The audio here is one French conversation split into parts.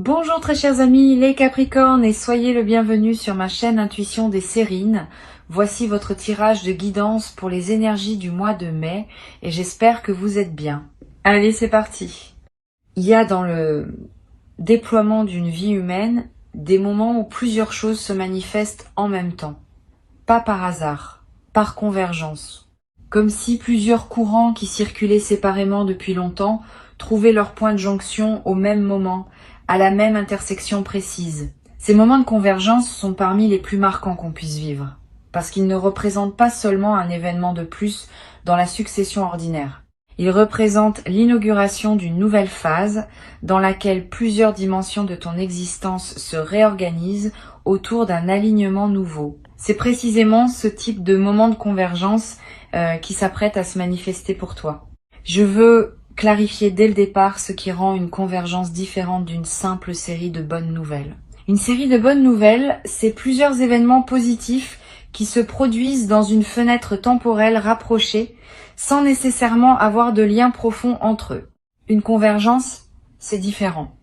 Bonjour très chers amis, les Capricornes, et soyez le bienvenu sur ma chaîne Intuition des Sérines. Voici votre tirage de guidance pour les énergies du mois de mai et j'espère que vous êtes bien. Allez, c'est parti. Il y a dans le déploiement d'une vie humaine des moments où plusieurs choses se manifestent en même temps. Pas par hasard, par convergence. Comme si plusieurs courants qui circulaient séparément depuis longtemps trouvaient leur point de jonction au même moment, à la même intersection précise. Ces moments de convergence sont parmi les plus marquants qu'on puisse vivre, parce qu'ils ne représentent pas seulement un événement de plus dans la succession ordinaire. Ils représentent l'inauguration d'une nouvelle phase dans laquelle plusieurs dimensions de ton existence se réorganisent autour d'un alignement nouveau. C'est précisément ce type de moment de convergence qui s'apprête à se manifester pour toi. Je veux clarifier dès le départ ce qui rend une convergence différente d'une simple série de bonnes nouvelles. Une série de bonnes nouvelles, c'est plusieurs événements positifs qui se produisent dans une fenêtre temporelle rapprochée sans nécessairement avoir de lien profond entre eux. Une convergence, c'est différent.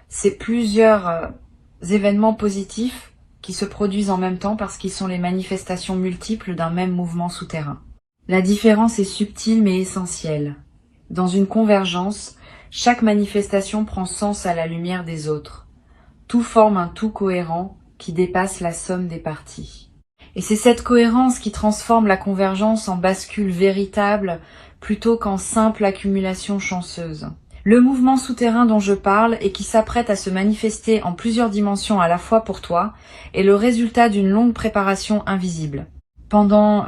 C'est plusieurs événements positifs qui se produisent en même temps parce qu'ils sont les manifestations multiples d'un même mouvement souterrain. La différence est subtile mais essentielle. Dans une convergence, chaque manifestation prend sens à la lumière des autres. Tout forme un tout cohérent qui dépasse la somme des parties. Et c'est cette cohérence qui transforme la convergence en bascule véritable plutôt qu'en simple accumulation chanceuse. Le mouvement souterrain dont je parle et qui s'apprête à se manifester en plusieurs dimensions à la fois pour toi est le résultat d'une longue préparation invisible. Pendant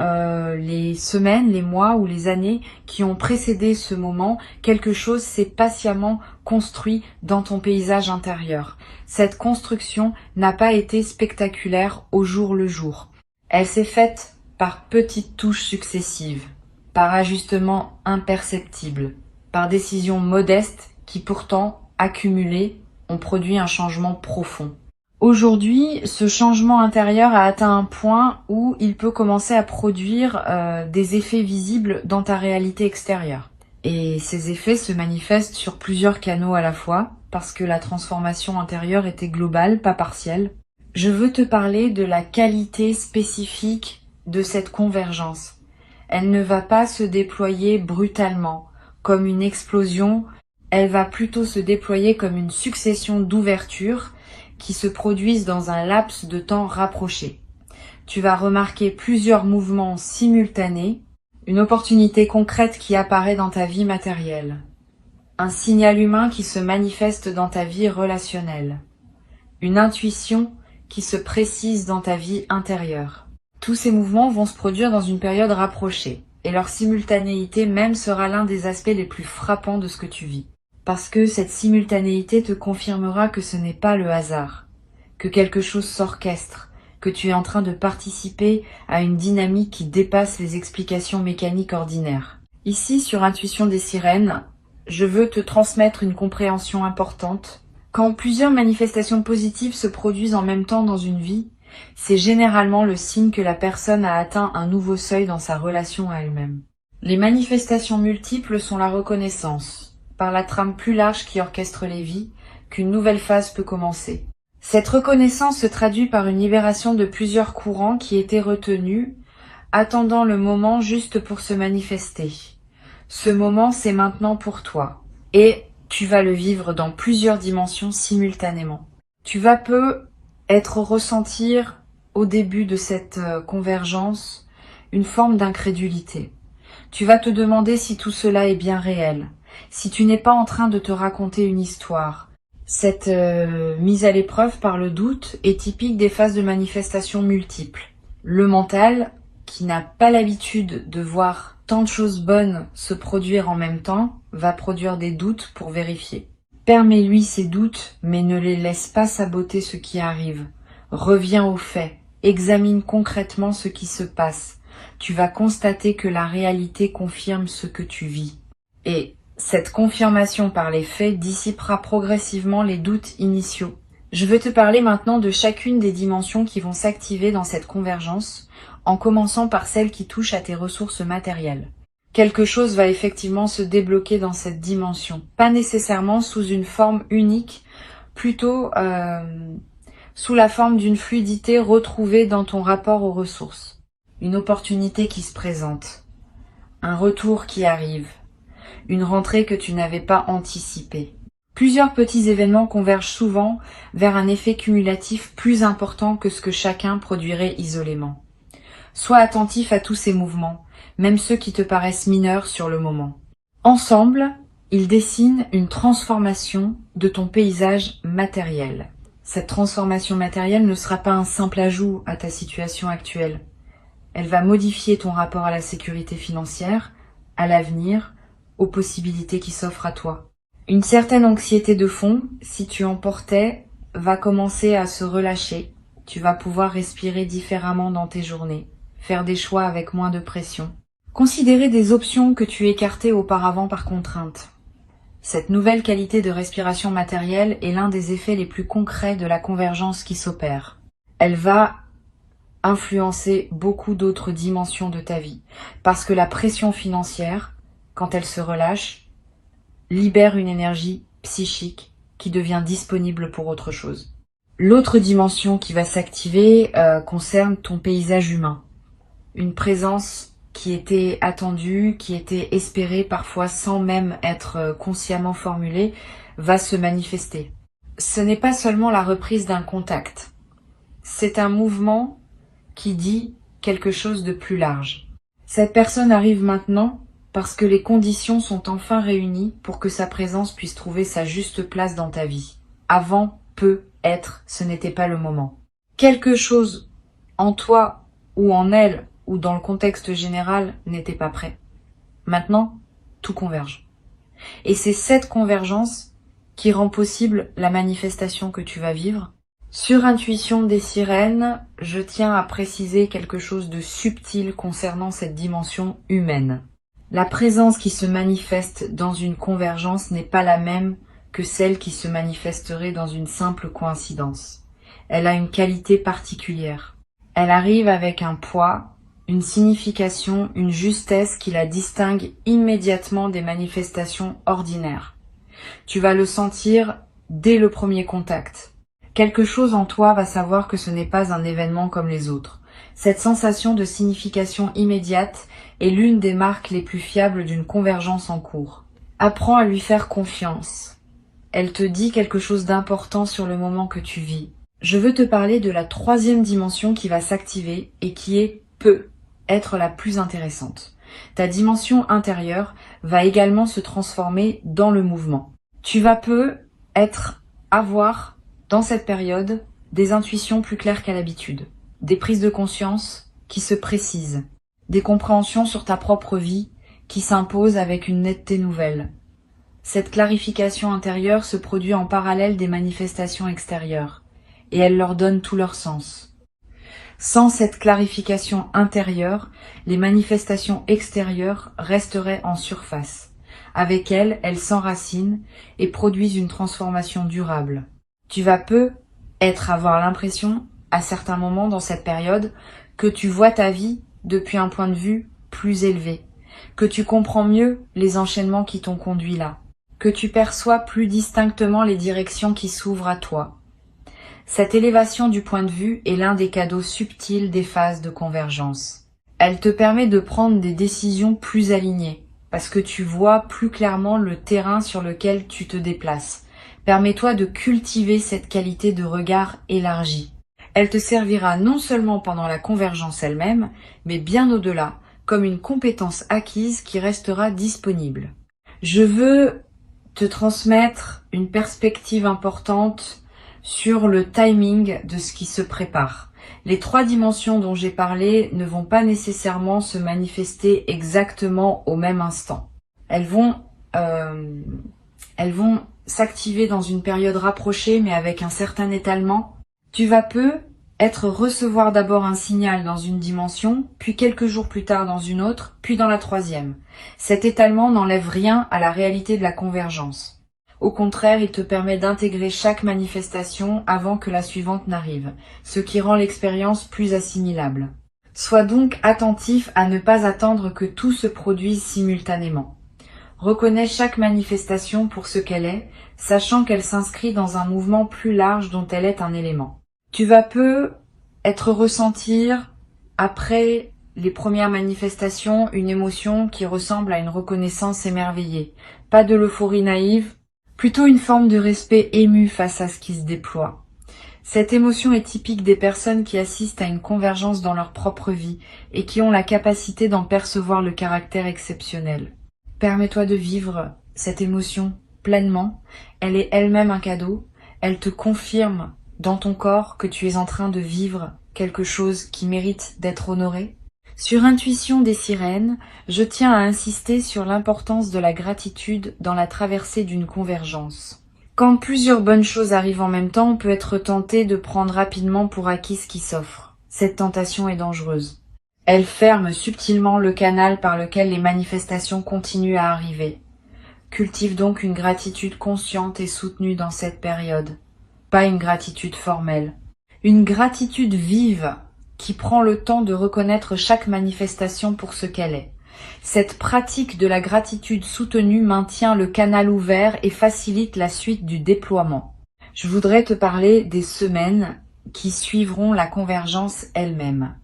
les semaines, les mois ou les années qui ont précédé ce moment, quelque chose s'est patiemment construit dans ton paysage intérieur. Cette construction n'a pas été spectaculaire au jour le jour. Elle s'est faite par petites touches successives, par ajustements imperceptibles, par décisions modestes qui pourtant, accumulées, ont produit un changement profond. Aujourd'hui, ce changement intérieur a atteint un point où il peut commencer à produire des effets visibles dans ta réalité extérieure. Et ces effets se manifestent sur plusieurs canaux à la fois, parce que la transformation intérieure était globale, pas partielle. Je veux te parler de la qualité spécifique de cette convergence. Elle ne va pas se déployer brutalement, comme une explosion, elle va plutôt se déployer comme une succession d'ouvertures qui se produisent dans un laps de temps rapproché. Tu vas remarquer plusieurs mouvements simultanés, une opportunité concrète qui apparaît dans ta vie matérielle, un signal humain qui se manifeste dans ta vie relationnelle, une intuition qui se précise dans ta vie intérieure. Tous ces mouvements vont se produire dans une période rapprochée, et leur simultanéité même sera l'un des aspects les plus frappants de ce que tu vis. Parce que cette simultanéité te confirmera que ce n'est pas le hasard, que quelque chose s'orchestre, que tu es en train de participer à une dynamique qui dépasse les explications mécaniques ordinaires. Ici, sur Intuition des Sirènes, je veux te transmettre une compréhension importante. Quand plusieurs manifestations positives se produisent en même temps dans une vie, c'est généralement le signe que la personne a atteint un nouveau seuil dans sa relation à elle-même. Les manifestations multiples sont la reconnaissance, par la trame plus large qui orchestre les vies, qu'une nouvelle phase peut commencer. Cette reconnaissance se traduit par une libération de plusieurs courants qui étaient retenus, attendant le moment juste pour se manifester. Ce moment, c'est maintenant pour toi, et tu vas le vivre dans plusieurs dimensions simultanément. Tu vas ressentir au début de cette convergence une forme d'incrédulité. Tu vas te demander si tout cela est bien réel, si tu n'es pas en train de te raconter une histoire. Cette mise à l'épreuve par le doute est typique des phases de manifestation multiples. Le mental, qui n'a pas l'habitude de voir tant de choses bonnes se produire en même temps, va produire des doutes pour vérifier. Permets-lui ces doutes, mais ne les laisse pas saboter ce qui arrive. Reviens aux faits, examine concrètement ce qui se passe. Tu vas constater que la réalité confirme ce que tu vis. Et cette confirmation par les faits dissipera progressivement les doutes initiaux. Je veux te parler maintenant de chacune des dimensions qui vont s'activer dans cette convergence, en commençant par celle qui touche à tes ressources matérielles. Quelque chose va effectivement se débloquer dans cette dimension, pas nécessairement sous une forme unique plutôt sous la forme d'une fluidité retrouvée dans ton rapport aux ressources. Une opportunité qui se présente, un retour qui arrive, une rentrée que tu n'avais pas anticipée. Plusieurs petits événements convergent souvent vers un effet cumulatif plus important que ce que chacun produirait isolément. Sois attentif à tous ces mouvements, même ceux qui te paraissent mineurs sur le moment. Ensemble, ils dessinent une transformation de ton paysage matériel. Cette transformation matérielle ne sera pas un simple ajout à ta situation actuelle. Elle va modifier ton rapport à la sécurité financière, à l'avenir, aux possibilités qui s'offrent à toi. Une certaine anxiété de fond, si tu en portais, va commencer à se relâcher. Tu vas pouvoir respirer différemment dans tes journées, faire des choix avec moins de pression. Considérer des options que tu écartais auparavant par contrainte. Cette nouvelle qualité de respiration matérielle est l'un des effets les plus concrets de la convergence qui s'opère. Elle va influencer beaucoup d'autres dimensions de ta vie, parce que la pression financière, quand elle se relâche, libère une énergie psychique qui devient disponible pour autre chose. L'autre dimension qui va s'activer concerne ton paysage humain. Une présence qui était attendue, qui était espérée parfois sans même être consciemment formulée, va se manifester. Ce n'est pas seulement la reprise d'un contact, c'est un mouvement qui dit quelque chose de plus large. Cette personne arrive maintenant parce que les conditions sont enfin réunies pour que sa présence puisse trouver sa juste place dans ta vie. Avant, peut être, ce n'était pas le moment. Quelque chose en toi ou en elle ou dans le contexte général n'était pas prêt. Maintenant, tout converge. Et c'est cette convergence qui rend possible la manifestation que tu vas vivre. Sur Intuition des sirènes, je tiens à préciser quelque chose de subtil concernant cette dimension humaine. La présence qui se manifeste dans une convergence n'est pas la même que celle qui se manifesterait dans une simple coïncidence. Elle a une qualité particulière. Elle arrive avec un poids, une signification, une justesse qui la distingue immédiatement des manifestations ordinaires. Tu vas le sentir dès le premier contact. Quelque chose en toi va savoir que ce n'est pas un événement comme les autres. Cette sensation de signification immédiate est l'une des marques les plus fiables d'une convergence en cours. Apprends à lui faire confiance. Elle te dit quelque chose d'important sur le moment que tu vis. Je veux te parler de la troisième dimension qui va s'activer et qui peut être la plus intéressante. Ta dimension intérieure va également se transformer dans le mouvement. Tu vas avoir dans cette période des intuitions plus claires qu'à l'habitude, des prises de conscience qui se précisent, des compréhensions sur ta propre vie qui s'imposent avec une netteté nouvelle. Cette clarification intérieure se produit en parallèle des manifestations extérieures, et elle leur donne tout leur sens. Sans cette clarification intérieure, les manifestations extérieures resteraient en surface. Avec elles, elles s'enracinent et produisent une transformation durable. Tu vas avoir l'impression, à certains moments dans cette période, que tu vois ta vie depuis un point de vue plus élevé, que tu comprends mieux les enchaînements qui t'ont conduit là, que tu perçois plus distinctement les directions qui s'ouvrent à toi. Cette élévation du point de vue est l'un des cadeaux subtils des phases de convergence. Elle te permet de prendre des décisions plus alignées, parce que tu vois plus clairement le terrain sur lequel tu te déplaces. Permets-toi de cultiver cette qualité de regard élargi. Elle te servira non seulement pendant la convergence elle-même, mais bien au-delà, comme une compétence acquise qui restera disponible. Je veux te transmettre une perspective importante sur le timing de ce qui se prépare. Les trois dimensions dont j'ai parlé ne vont pas nécessairement se manifester exactement au même instant. Elles vont s'activer dans une période rapprochée mais avec un certain étalement. Tu vas recevoir d'abord un signal dans une dimension, puis quelques jours plus tard dans une autre, puis dans la troisième. Cet étalement n'enlève rien à la réalité de la convergence. Au contraire, il te permet d'intégrer chaque manifestation avant que la suivante n'arrive, ce qui rend l'expérience plus assimilable. Sois donc attentif à ne pas attendre que tout se produise simultanément. Reconnais chaque manifestation pour ce qu'elle est, sachant qu'elle s'inscrit dans un mouvement plus large dont elle est un élément. Tu vas peu être ressentir, après les premières manifestations, une émotion qui ressemble à une reconnaissance émerveillée. Pas de l'euphorie naïve, plutôt une forme de respect ému face à ce qui se déploie. Cette émotion est typique des personnes qui assistent à une convergence dans leur propre vie et qui ont la capacité d'en percevoir le caractère exceptionnel. Permets-toi de vivre cette émotion pleinement, elle est elle-même un cadeau, elle te confirme dans ton corps que tu es en train de vivre quelque chose qui mérite d'être honoré. Sur Intuition des sirènes, je tiens à insister sur l'importance de la gratitude dans la traversée d'une convergence. Quand plusieurs bonnes choses arrivent en même temps, on peut être tenté de prendre rapidement pour acquis ce qui s'offre. Cette tentation est dangereuse. Elle ferme subtilement le canal par lequel les manifestations continuent à arriver. Cultive donc une gratitude consciente et soutenue dans cette période. Pas une gratitude formelle. Une gratitude vive qui prend le temps de reconnaître chaque manifestation pour ce qu'elle est. Cette pratique de la gratitude soutenue maintient le canal ouvert et facilite la suite du déploiement. Je voudrais te parler des semaines qui suivront la convergence elle-même.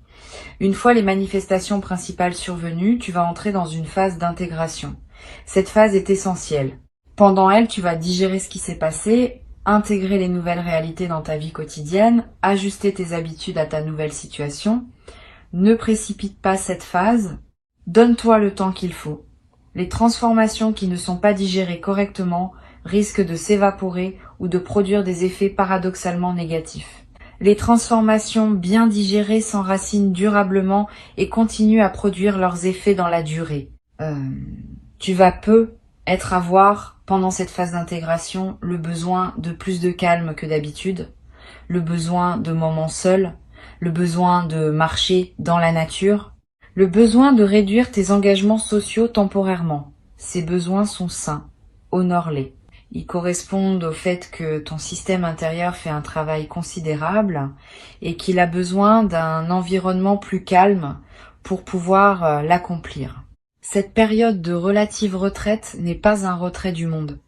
Une fois les manifestations principales survenues, tu vas entrer dans une phase d'intégration. Cette phase est essentielle. Pendant elle, tu vas digérer ce qui s'est passé, intégrer les nouvelles réalités dans ta vie quotidienne, ajuster tes habitudes à ta nouvelle situation. Ne précipite pas cette phase, donne-toi le temps qu'il faut. Les transformations qui ne sont pas digérées correctement risquent de s'évaporer ou de produire des effets paradoxalement négatifs. Les transformations bien digérées s'enracinent durablement et continuent à produire leurs effets dans la durée. Tu vas peu être à voir pendant cette phase d'intégration le besoin de plus de calme que d'habitude, le besoin de moments seuls, le besoin de marcher dans la nature, le besoin de réduire tes engagements sociaux temporairement. Ces besoins sont sains, honore-les. Ils correspondent au fait que ton système intérieur fait un travail considérable et qu'il a besoin d'un environnement plus calme pour pouvoir l'accomplir. Cette période de relative retraite n'est pas un retrait du monde.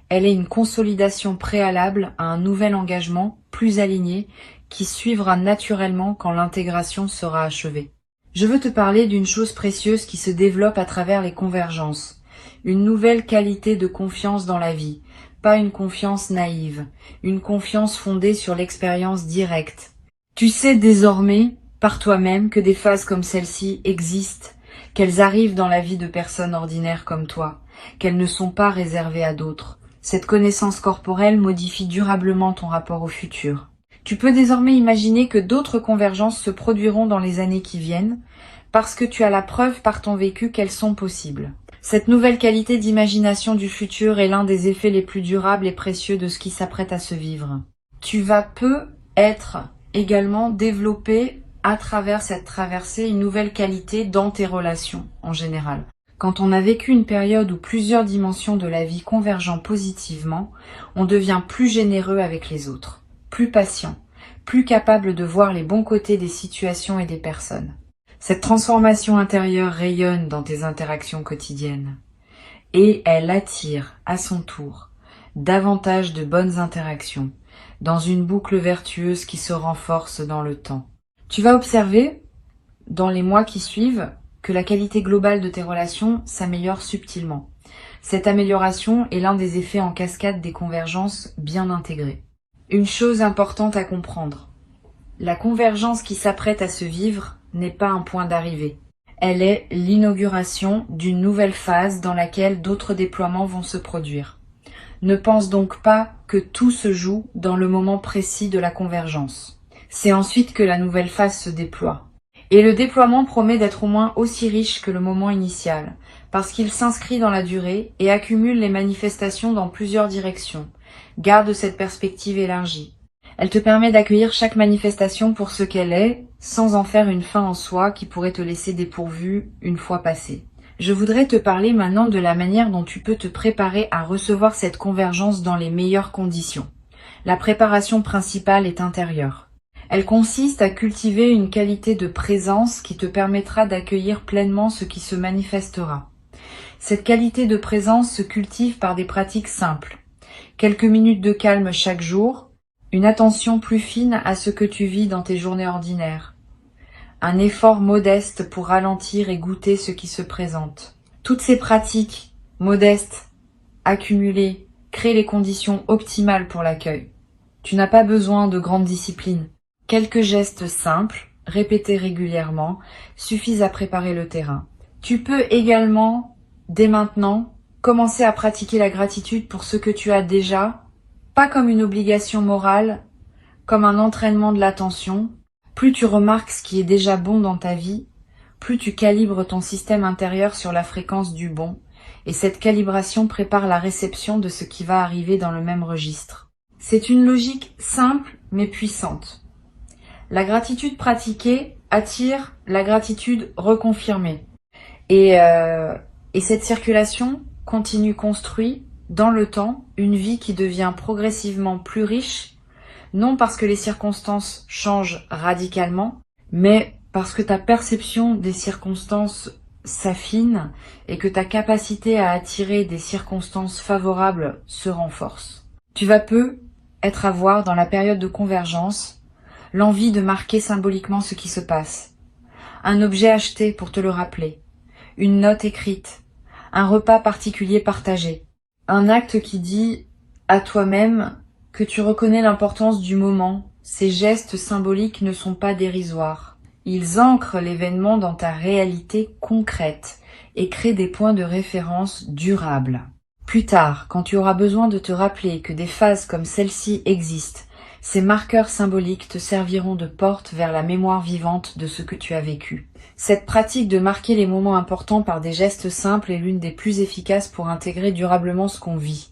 Elle est une consolidation préalable à un nouvel engagement plus aligné qui suivra naturellement quand l'intégration sera achevée. Je veux te parler d'une chose précieuse qui se développe à travers les convergences. Une nouvelle qualité de confiance dans la vie, pas une confiance naïve, une confiance fondée sur l'expérience directe. Tu sais désormais, par toi-même, que des phases comme celle-ci existent, qu'elles arrivent dans la vie de personnes ordinaires comme toi, qu'elles ne sont pas réservées à d'autres. Cette connaissance corporelle modifie durablement ton rapport au futur. Tu peux désormais imaginer que d'autres convergences se produiront dans les années qui viennent, parce que tu as la preuve par ton vécu qu'elles sont possibles. Cette nouvelle qualité d'imagination du futur est l'un des effets les plus durables et précieux de ce qui s'apprête à se vivre. Tu vas peu être également développé à travers cette traversée une nouvelle qualité dans tes relations en général. Quand on a vécu une période où plusieurs dimensions de la vie convergent positivement, on devient plus généreux avec les autres, plus patient, plus capable de voir les bons côtés des situations et des personnes. Cette transformation intérieure rayonne dans tes interactions quotidiennes et elle attire à son tour davantage de bonnes interactions dans une boucle vertueuse qui se renforce dans le temps. Tu vas observer dans les mois qui suivent que la qualité globale de tes relations s'améliore subtilement. Cette amélioration est l'un des effets en cascade des convergences bien intégrées. Une chose importante à comprendre, la convergence qui s'apprête à se vivre n'est pas un point d'arrivée. Elle est l'inauguration d'une nouvelle phase dans laquelle d'autres déploiements vont se produire. Ne pense donc pas que tout se joue dans le moment précis de la convergence. C'est ensuite que la nouvelle phase se déploie. Et le déploiement promet d'être au moins aussi riche que le moment initial, parce qu'il s'inscrit dans la durée et accumule les manifestations dans plusieurs directions. Garde cette perspective élargie. Elle te permet d'accueillir chaque manifestation pour ce qu'elle est, sans en faire une fin en soi qui pourrait te laisser dépourvu une fois passée. Je voudrais te parler maintenant de la manière dont tu peux te préparer à recevoir cette convergence dans les meilleures conditions. La préparation principale est intérieure. Elle consiste à cultiver une qualité de présence qui te permettra d'accueillir pleinement ce qui se manifestera. Cette qualité de présence se cultive par des pratiques simples. Quelques minutes de calme chaque jour, une attention plus fine à ce que tu vis dans tes journées ordinaires, un effort modeste pour ralentir et goûter ce qui se présente. Toutes ces pratiques modestes, accumulées, créent les conditions optimales pour l'accueil. Tu n'as pas besoin de grande discipline. Quelques gestes simples, répétés régulièrement, suffisent à préparer le terrain. Tu peux également, dès maintenant, commencer à pratiquer la gratitude pour ce que tu as déjà, pas comme une obligation morale, comme un entraînement de l'attention. Plus tu remarques ce qui est déjà bon dans ta vie, plus tu calibres ton système intérieur sur la fréquence du bon, et cette calibration prépare la réception de ce qui va arriver dans le même registre. C'est une logique simple mais puissante. La gratitude pratiquée attire la gratitude reconfirmée. Et cette circulation continue construit dans le temps une vie qui devient progressivement plus riche, non parce que les circonstances changent radicalement, mais parce que ta perception des circonstances s'affine et que ta capacité à attirer des circonstances favorables se renforce. Tu vas peu être à voir dans la période de convergence l'envie de marquer symboliquement ce qui se passe. Un objet acheté pour te le rappeler, une note écrite, un repas particulier partagé, un acte qui dit à toi-même que tu reconnais l'importance du moment. Ces gestes symboliques ne sont pas dérisoires. Ils ancrent l'événement dans ta réalité concrète et créent des points de référence durables. Plus tard, quand tu auras besoin de te rappeler que des phases comme celle-ci existent, ces marqueurs symboliques te serviront de porte vers la mémoire vivante de ce que tu as vécu. Cette pratique de marquer les moments importants par des gestes simples est l'une des plus efficaces pour intégrer durablement ce qu'on vit.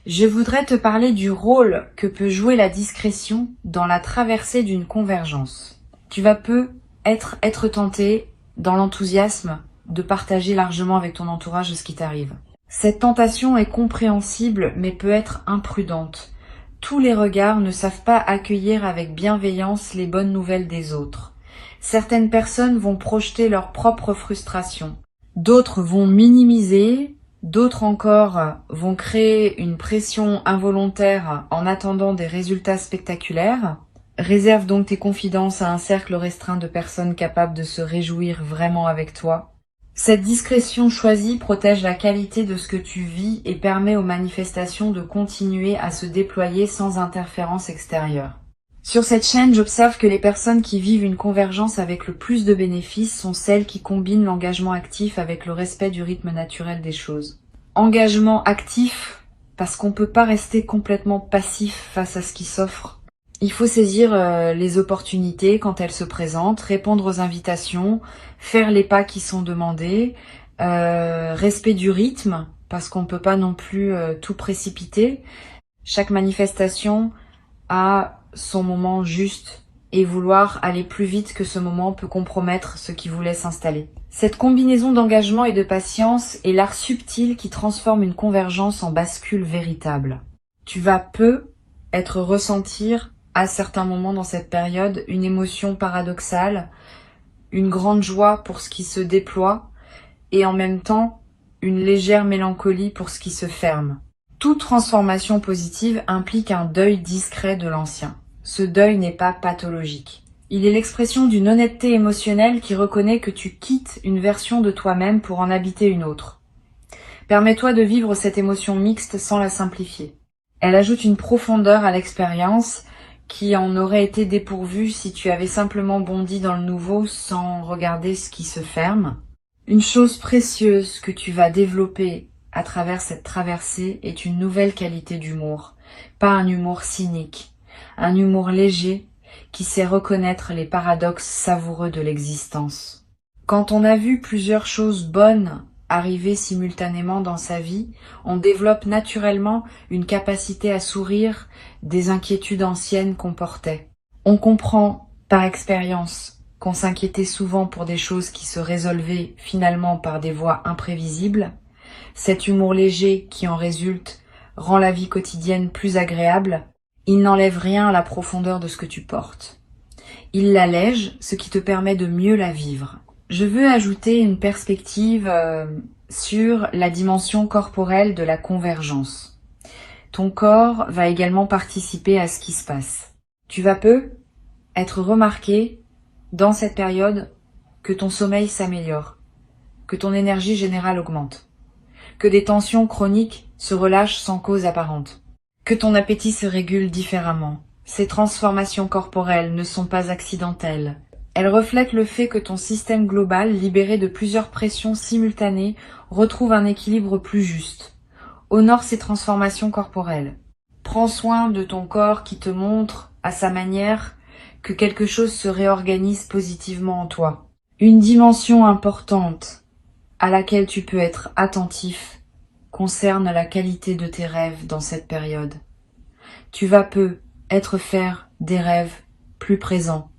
Je voudrais te parler du rôle que peut jouer la discrétion dans la traversée d'une convergence. Tu vas peu être tenté, dans l'enthousiasme, de partager largement avec ton entourage ce qui t'arrive. Cette tentation est compréhensible mais peut être imprudente. Tous les regards ne savent pas accueillir avec bienveillance les bonnes nouvelles des autres. Certaines personnes vont projeter leur propre frustration. D'autres vont minimiser, d'autres encore vont créer une pression involontaire en attendant des résultats spectaculaires. Réserve donc tes confidences à un cercle restreint de personnes capables de se réjouir vraiment avec toi. Cette discrétion choisie protège la qualité de ce que tu vis et permet aux manifestations de continuer à se déployer sans interférence extérieure. Sur cette chaîne, j'observe que les personnes qui vivent une convergence avec le plus de bénéfices sont celles qui combinent l'engagement actif avec le respect du rythme naturel des choses. Engagement actif, parce qu'on ne peut pas rester complètement passif face à ce qui s'offre. Il faut saisir les opportunités quand elles se présentent, répondre aux invitations, faire les pas qui sont demandés, respect du rythme, parce qu'on ne peut pas non plus tout précipiter. Chaque manifestation a son moment juste et vouloir aller plus vite que ce moment peut compromettre ce qui voulait s'installer. Cette combinaison d'engagement et de patience est l'art subtil qui transforme une convergence en bascule véritable. Tu vas peu ressentir à certains moments dans cette période une émotion paradoxale, une grande joie pour ce qui se déploie et en même temps une légère mélancolie pour ce qui se ferme. Toute transformation positive implique un deuil discret de l'ancien. Ce deuil n'est pas pathologique. Il est l'expression d'une honnêteté émotionnelle qui reconnaît que tu quittes une version de toi-même pour en habiter une autre. Permets-toi de vivre cette émotion mixte sans la simplifier. Elle ajoute une profondeur à l'expérience qui en aurait été dépourvue si tu avais simplement bondi dans le nouveau sans regarder ce qui se ferme. Une chose précieuse que tu vas développer à travers cette traversée est une nouvelle qualité d'humour, pas un humour cynique, un humour léger qui sait reconnaître les paradoxes savoureux de l'existence. Quand on a vu plusieurs choses bonnes arriver simultanément dans sa vie, on développe naturellement une capacité à sourire des inquiétudes anciennes qu'on portait. On comprend par expérience qu'on s'inquiétait souvent pour des choses qui se résolvaient finalement par des voies imprévisibles. Cet humour léger qui en résulte rend la vie quotidienne plus agréable. Il n'enlève rien à la profondeur de ce que tu portes. Il l'allège, ce qui te permet de mieux la vivre. Je veux ajouter une perspective sur la dimension corporelle de la convergence. Ton corps va également participer à ce qui se passe. Tu vas peu être remarqué dans cette période que ton sommeil s'améliore, que ton énergie générale augmente, que des tensions chroniques se relâchent sans cause apparente, que ton appétit se régule différemment. Ces transformations corporelles ne sont pas accidentelles. Elles reflètent le fait que ton système global, libéré de plusieurs pressions simultanées, retrouve un équilibre plus juste. Honore ces transformations corporelles. Prends soin de ton corps qui te montre, à sa manière, que quelque chose se réorganise positivement en toi. Une dimension importante à laquelle tu peux être attentif concerne la qualité de tes rêves dans cette période. Tu vas peu faire des rêves plus présents,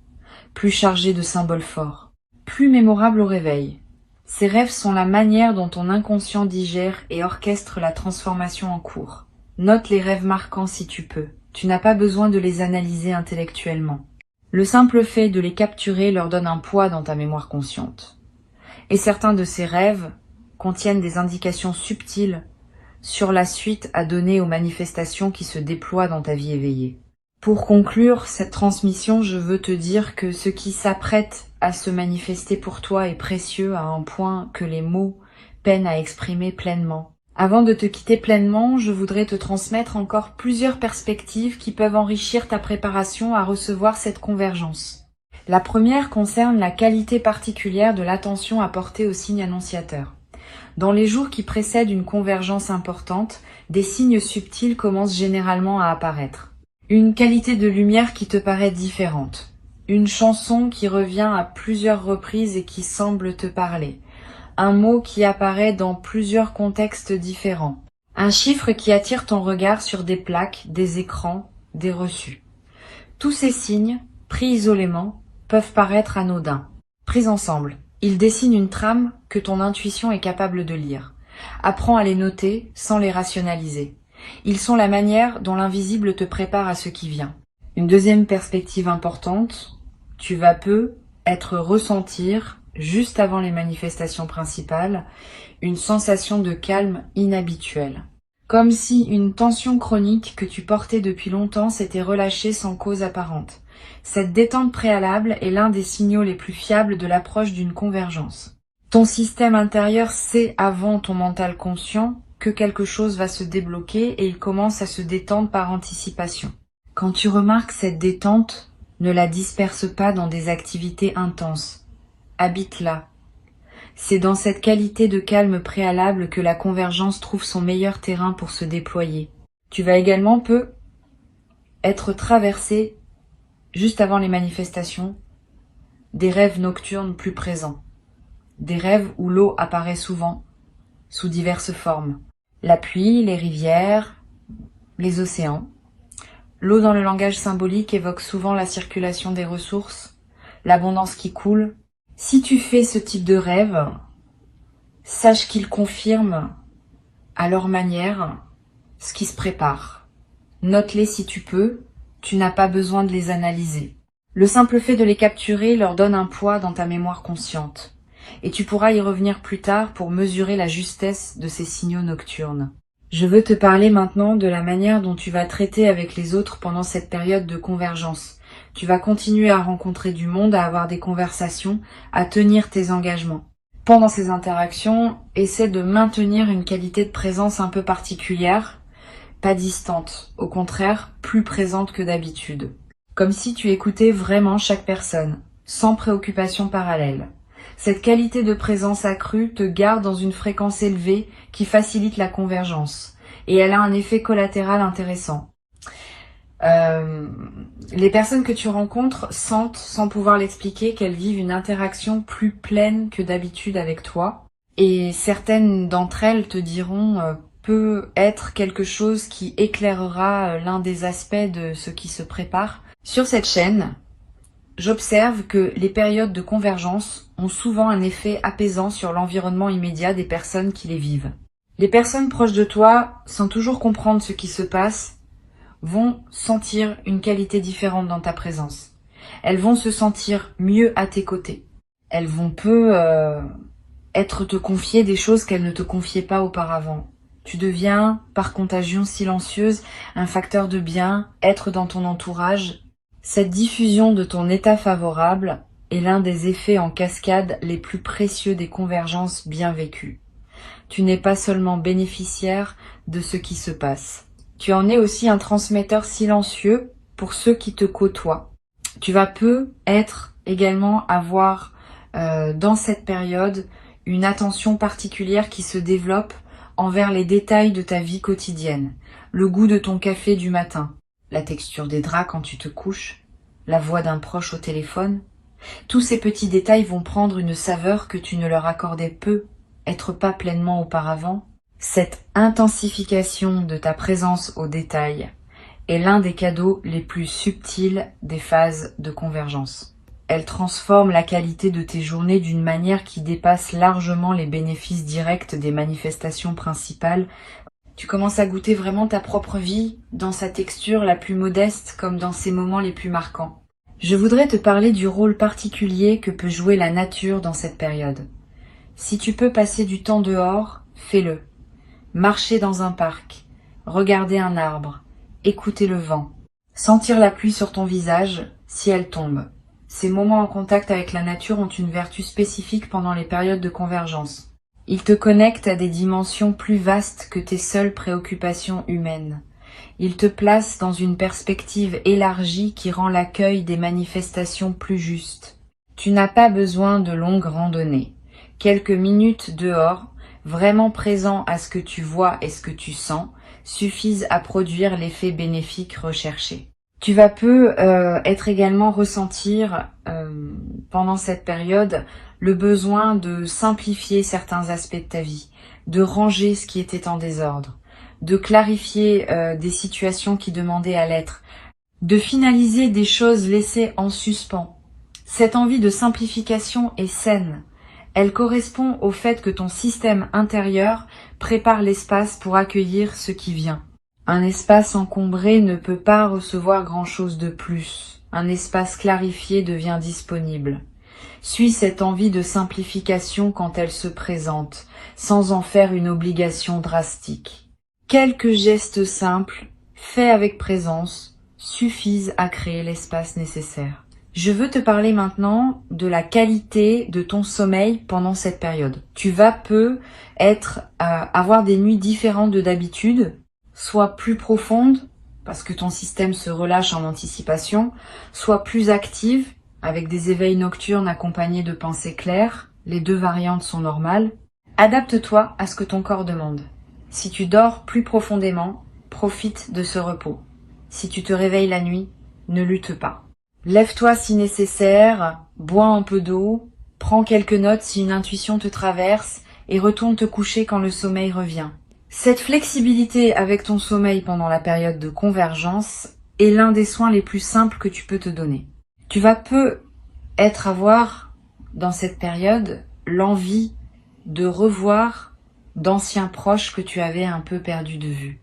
plus chargés de symboles forts, plus mémorables au réveil. Ces rêves sont la manière dont ton inconscient digère et orchestre la transformation en cours. Note les rêves marquants si tu peux. Tu n'as pas besoin de les analyser intellectuellement. Le simple fait de les capturer leur donne un poids dans ta mémoire consciente. Et certains de ces rêves contiennent des indications subtiles sur la suite à donner aux manifestations qui se déploient dans ta vie éveillée. Pour conclure cette transmission, je veux te dire que ce qui s'apprête à se manifester pour toi est précieux à un point que les mots peinent à exprimer pleinement. Avant de te quitter pleinement, je voudrais te transmettre encore plusieurs perspectives qui peuvent enrichir ta préparation à recevoir cette convergence. La première concerne la qualité particulière de l'attention apportée aux signes annonciateurs. Dans les jours qui précèdent une convergence importante, des signes subtils commencent généralement à apparaître. Une qualité de lumière qui te paraît différente. Une chanson qui revient à plusieurs reprises et qui semble te parler. Un mot qui apparaît dans plusieurs contextes différents. Un chiffre qui attire ton regard sur des plaques, des écrans, des reçus. Tous ces signes, pris isolément, peuvent paraître anodins. Pris ensemble, ils dessinent une trame que ton intuition est capable de lire. Apprends à les noter sans les rationaliser. Ils sont la manière dont l'invisible te prépare à ce qui vient. Une deuxième perspective importante, tu vas peu ressentir, juste avant les manifestations principales, une sensation de calme inhabituelle. Comme si une tension chronique que tu portais depuis longtemps s'était relâchée sans cause apparente. Cette détente préalable est l'un des signaux les plus fiables de l'approche d'une convergence. Ton système intérieur sait avant ton mental conscient que quelque chose va se débloquer et il commence à se détendre par anticipation. Quand tu remarques cette détente, ne la disperse pas dans des activités intenses. Habite-la. C'est dans cette qualité de calme préalable que la convergence trouve son meilleur terrain pour se déployer. Tu vas également peu être traversé, juste avant les manifestations, des rêves nocturnes plus présents. Des rêves où l'eau apparaît souvent, sous diverses formes. La pluie, les rivières, les océans. L'eau dans le langage symbolique évoque souvent la circulation des ressources, l'abondance qui coule. Si tu fais ce type de rêve, sache qu'ils confirment, à leur manière, ce qui se prépare. Note-les si tu peux, tu n'as pas besoin de les analyser. Le simple fait de les capturer leur donne un poids dans ta mémoire consciente. Et tu pourras y revenir plus tard pour mesurer la justesse de ces signaux nocturnes. Je veux te parler maintenant de la manière dont tu vas traiter avec les autres pendant cette période de convergence. Tu vas continuer à rencontrer du monde, à avoir des conversations, à tenir tes engagements. Pendant ces interactions, essaie de maintenir une qualité de présence un peu particulière, pas distante, au contraire, plus présente que d'habitude. Comme si tu écoutais vraiment chaque personne, sans préoccupation parallèle. Cette qualité de présence accrue te garde dans une fréquence élevée qui facilite la convergence. Et elle a un effet collatéral intéressant. Les personnes que tu rencontres sentent, sans pouvoir l'expliquer, qu'elles vivent une interaction plus pleine que d'habitude avec toi. Et certaines d'entre elles te diront peut être quelque chose qui éclairera l'un des aspects de ce qui se prépare. Sur cette chaîne, j'observe que les périodes de convergence ont souvent un effet apaisant sur l'environnement immédiat des personnes qui les vivent. Les personnes proches de toi, sans toujours comprendre ce qui se passe, vont sentir une qualité différente dans ta présence. Elles vont se sentir mieux à tes côtés. Elles vont peu être te confier des choses qu'elle ne te confiait pas auparavant. Tu deviens, par contagion silencieuse, un facteur de bien-être dans ton entourage. Cette diffusion de ton état favorable est l'un des effets en cascade les plus précieux des convergences bien vécues. Tu n'es pas seulement bénéficiaire de ce qui se passe. Tu en es aussi un transmetteur silencieux pour ceux qui te côtoient. Tu vas être également avoir dans cette période une attention particulière qui se développe envers les détails de ta vie quotidienne. Le goût de ton café du matin, la texture des draps quand tu te couches, la voix d'un proche au téléphone. Tous ces petits détails vont prendre une saveur que tu ne leur accordais être pas pleinement auparavant. Cette intensification de ta présence aux détails est l'un des cadeaux les plus subtils des phases de convergence. Elle transforme la qualité de tes journées d'une manière qui dépasse largement les bénéfices directs des manifestations principales. Tu commences à goûter vraiment ta propre vie dans sa texture la plus modeste comme dans ses moments les plus marquants. Je voudrais te parler du rôle particulier que peut jouer la nature dans cette période. Si tu peux passer du temps dehors, fais-le. Marcher dans un parc, regarder un arbre, écouter le vent, sentir la pluie sur ton visage si elle tombe. Ces moments en contact avec la nature ont une vertu spécifique pendant les périodes de convergence. Ils te connectent à des dimensions plus vastes que tes seules préoccupations humaines. Ils te placent dans une perspective élargie qui rend l'accueil des manifestations plus juste. Tu n'as pas besoin de longues randonnées. Quelques minutes dehors, vraiment présent à ce que tu vois et ce que tu sens, suffisent à produire l'effet bénéfique recherché. Tu vas être également ressentir pendant cette période le besoin de simplifier certains aspects de ta vie, de ranger ce qui était en désordre, de clarifier des situations qui demandaient à l'être, de finaliser des choses laissées en suspens. Cette envie de simplification est saine. Elle correspond au fait que ton système intérieur prépare l'espace pour accueillir ce qui vient. Un espace encombré ne peut pas recevoir grand-chose de plus. Un espace clarifié devient disponible. Suis cette envie de simplification quand elle se présente, sans en faire une obligation drastique. Quelques gestes simples, faits avec présence, suffisent à créer l'espace nécessaire. Je veux te parler maintenant de la qualité de ton sommeil pendant cette période. Tu vas avoir des nuits différentes de d'habitude, soit plus profondes, parce que ton système se relâche en anticipation, soit plus active, avec des éveils nocturnes accompagnés de pensées claires. Les deux variantes sont normales. Adapte-toi à ce que ton corps demande. Si tu dors plus profondément, profite de ce repos. Si tu te réveilles la nuit, ne lutte pas. Lève-toi si nécessaire, bois un peu d'eau, prends quelques notes si une intuition te traverse et retourne te coucher quand le sommeil revient. Cette flexibilité avec ton sommeil pendant la période de convergence est l'un des soins les plus simples que tu peux te donner. Tu vas avoir dans cette période l'envie de revoir d'anciens proches que tu avais un peu perdus de vue.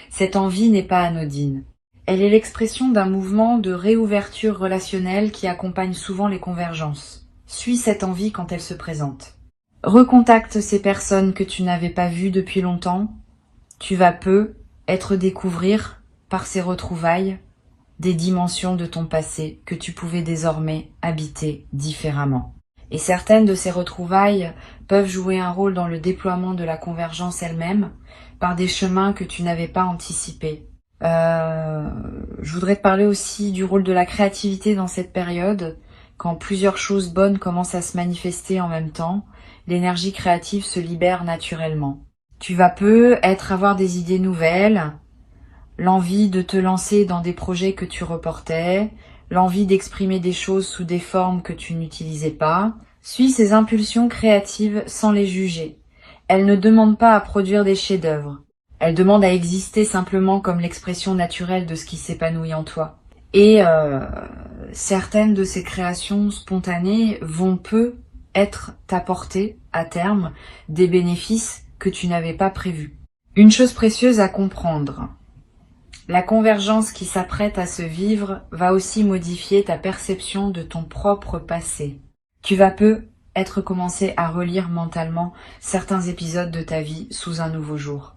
Cette envie n'est pas anodine. Elle est l'expression d'un mouvement de réouverture relationnelle qui accompagne souvent les convergences. Suis cette envie quand elle se présente. Recontacte ces personnes que tu n'avais pas vues depuis longtemps. Tu vas être découvrir, par ces retrouvailles, des dimensions de ton passé que tu pouvais désormais habiter différemment. Et certaines de ces retrouvailles peuvent jouer un rôle dans le déploiement de la convergence elle-même, par des chemins que tu n'avais pas anticipés. Je voudrais te parler aussi du rôle de la créativité dans cette période. Quand plusieurs choses bonnes commencent à se manifester en même temps, l'énergie créative se libère naturellement. Tu vas avoir des idées nouvelles, l'envie de te lancer dans des projets que tu reportais, l'envie d'exprimer des choses sous des formes que tu n'utilisais pas. Suis ces impulsions créatives sans les juger. Elles ne demandent pas à produire des chefs-d'œuvre. Elles demandent à exister simplement comme l'expression naturelle de ce qui s'épanouit en toi. Et certaines de ces créations spontanées vont t'apporter à terme des bénéfices que tu n'avais pas prévus. Une chose précieuse à comprendre. La convergence qui s'apprête à se vivre va aussi modifier ta perception de ton propre passé. Tu vas être commencé à relire mentalement certains épisodes de ta vie sous un nouveau jour.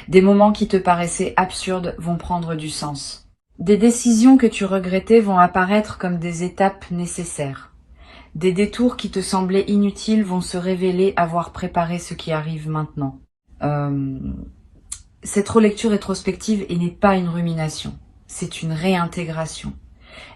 Des moments qui te paraissaient absurdes vont prendre du sens. Des décisions que tu regrettais vont apparaître comme des étapes nécessaires. Des détours qui te semblaient inutiles vont se révéler avoir préparé ce qui arrive maintenant. Cette relecture rétrospective n'est pas une rumination, c'est une réintégration.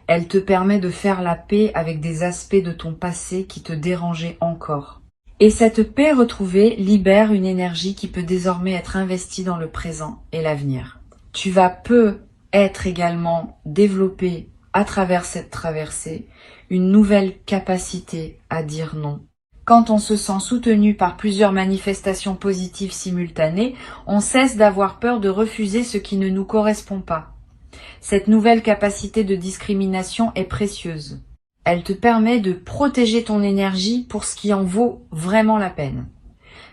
Elle te permet de faire la paix avec des aspects de ton passé qui te dérangeaient encore. Et cette paix retrouvée libère une énergie qui peut désormais être investie dans le présent et l'avenir. Tu vas peut-être également développer à travers cette traversée une nouvelle capacité à dire non. Quand on se sent soutenu par plusieurs manifestations positives simultanées, on cesse d'avoir peur de refuser ce qui ne nous correspond pas. Cette nouvelle capacité de discrimination est précieuse. Elle te permet de protéger ton énergie pour ce qui en vaut vraiment la peine.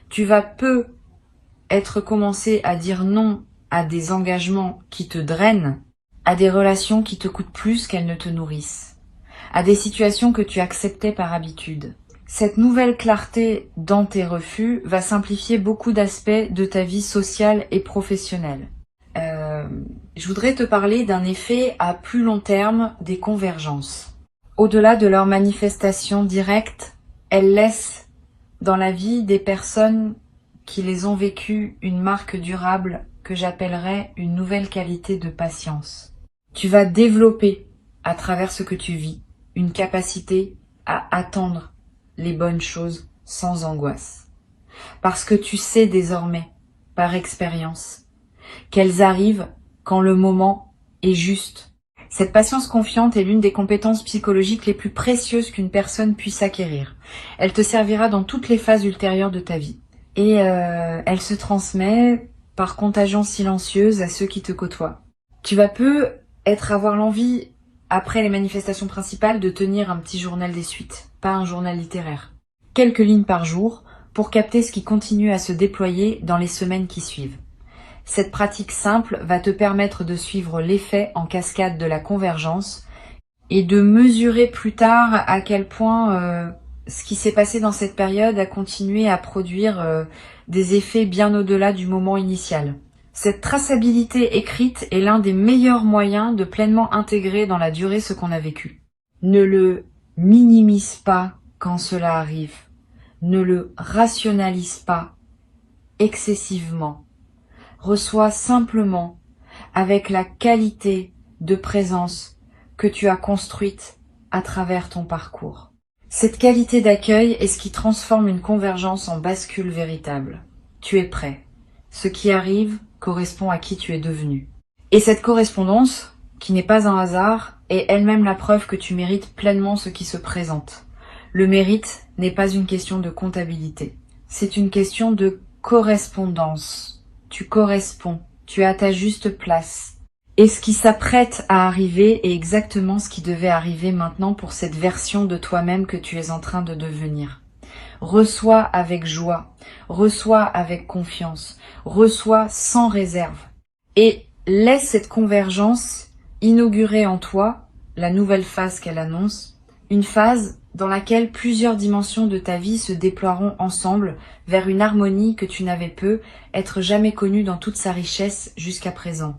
Tu vas peut-être commencer à dire non à des engagements qui te drainent, à des relations qui te coûtent plus qu'elles ne te nourrissent, à des situations que tu acceptais par habitude. Cette nouvelle clarté dans tes refus va simplifier beaucoup d'aspects de ta vie sociale et professionnelle. Je voudrais te parler d'un effet à plus long terme des convergences. Au-delà de leur manifestation directe, elles laissent dans la vie des personnes qui les ont vécues une marque durable que j'appellerais une nouvelle qualité de patience. Tu vas développer, à travers ce que tu vis, une capacité à attendre les bonnes choses sans angoisse. Parce que tu sais désormais, par expérience, qu'elles arrivent quand le moment est juste. Cette patience confiante est l'une des compétences psychologiques les plus précieuses qu'une personne puisse acquérir. Elle te servira dans toutes les phases ultérieures de ta vie. Et elle se transmet par contagion silencieuse à ceux qui te côtoient. Tu vas peut-être avoir l'envie, après les manifestations principales, de tenir un petit journal des suites, pas un journal littéraire. Quelques lignes par jour pour capter ce qui continue à se déployer dans les semaines qui suivent. Cette pratique simple va te permettre de suivre l'effet en cascade de la convergence et de mesurer plus tard à quel point ce qui s'est passé dans cette période a continué à produire des effets bien au-delà du moment initial. Cette traçabilité écrite est l'un des meilleurs moyens de pleinement intégrer dans la durée ce qu'on a vécu. Ne le minimise pas quand cela arrive. Ne le rationalise pas excessivement. Reçois simplement avec la qualité de présence que tu as construite à travers ton parcours. Cette qualité d'accueil est ce qui transforme une convergence en bascule véritable. Tu es prêt. Ce qui arrive correspond à qui tu es devenu. Et cette correspondance, qui n'est pas un hasard, est elle-même la preuve que tu mérites pleinement ce qui se présente. Le mérite n'est pas une question de comptabilité. C'est une question de correspondance. Tu corresponds, tu es à ta juste place. Et ce qui s'apprête à arriver est exactement ce qui devait arriver maintenant pour cette version de toi-même que tu es en train de devenir. Reçois avec joie, reçois avec confiance, reçois sans réserve. Et laisse cette convergence inaugurer en toi la nouvelle phase qu'elle annonce, une phase dans laquelle plusieurs dimensions de ta vie se déploieront ensemble vers une harmonie que tu n'avais peut-être jamais connue dans toute sa richesse jusqu'à présent.